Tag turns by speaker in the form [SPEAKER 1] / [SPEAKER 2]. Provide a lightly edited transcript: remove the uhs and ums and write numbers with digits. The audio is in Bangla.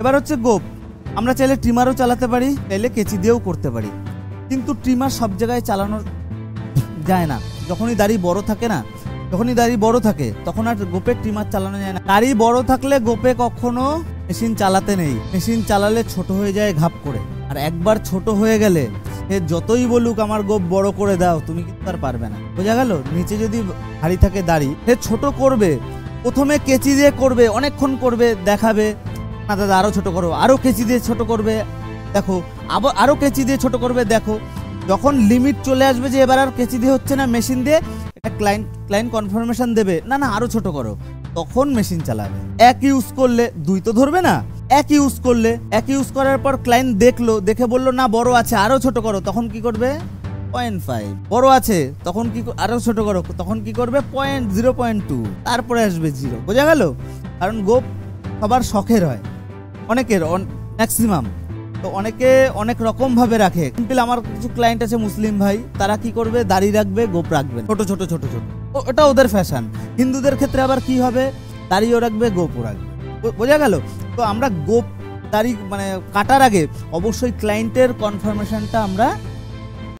[SPEAKER 1] এবার হচ্ছে গোপ। আমরা চাইলে ট্রিমারও চালাতে পারি, চাইলে কেচি দিয়েও করতে পারি, কিন্তু ট্রিমার সব জায়গায় চালানো যায় না। যখনই দাড়ি বড় থাকে না, যখনই দাড়ি বড় থাকে তখন আর গোপে ট্রিমার চালানো যায় না। দাড়ি বড় থাকলে গোপে কখনো মেশিন চালাতে নেই। মেশিন চালালে ছোট হয়ে যায় ঘাপ করে, আর একবার ছোট হয়ে গেলে সে যতই বলুক আমার গোপ বড় করে দাও, তুমি কিন্তু আর পারবে না। বোঝা গেল? নিচে যদি ভারী থাকে দাড়ি, সে ছোট করবে, প্রথমে কেচি দিয়ে করবে, অনেকক্ষণ করবে, দেখাবে না দাদা আরো ছোট করো, আরো কেচি দিয়ে ছোট করবে, দেখো, আবার আরো কেচি দিয়ে ছোট করবে, দেখো। যখন লিমিট চলে আসবে যে এবার আর কেচি দিয়ে হচ্ছে না, মেশিন দিয়ে এটা ক্লায়েন্ট কনফার্মেশন দেবে, না না আরো ছোট করো, তখন মেশিন চালাবে। এক ইউজ করলে দুই তো ধরবে না। এক ইউজ করলে, এক ইউজ করার পর ক্লায়েন্ট দেখলো, দেখে বললো না বড় আছে আরো ছোট করো, তখন কি করবে? 0.5। বড় আছে তখন কি আরো ছোট করো, তখন কি করবে? 0.2, তারপরে আসবে 0। বোঝা গেল? কারণ গোপ সবার শখের হয়, অনেকের ম্যাক্সিমাম, তো অনেকে অনেক রকম ভাবে রাখে। সিম্পল আমার কিছু ক্লায়েন্ট আছে মুসলিম ভাই, তারা কি করবে? দাড়ি রাখবে, গোপ রাখবে ছোট ছোট ছোট ছোট, ওটা ওদের ফ্যাশন। হিন্দুদের ক্ষেত্রে আবার কি হবে? দাড়িও রাখবে, গোপও রাখবে। বোঝা গেল? তো আমরা গোপ দাড়ি মানে কাটার আগে অবশ্যই ক্লায়েন্টের কনফার্মেশনটা আমরা